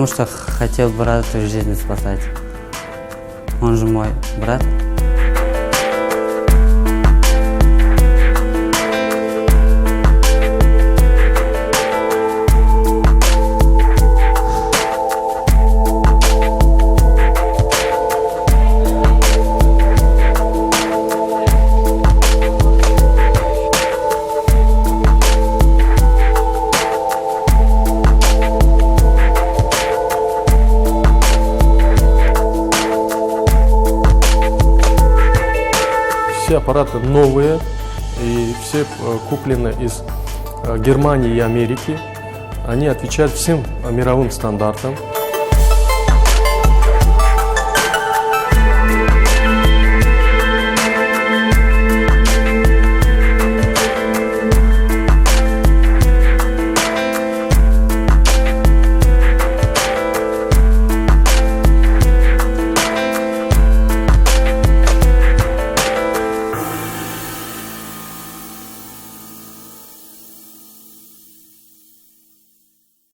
Потому что хотел брату жизнь спасать. Он же мой брат. Все аппараты новые и все куплены из Германии и Америки. Они отвечают всем мировым стандартам.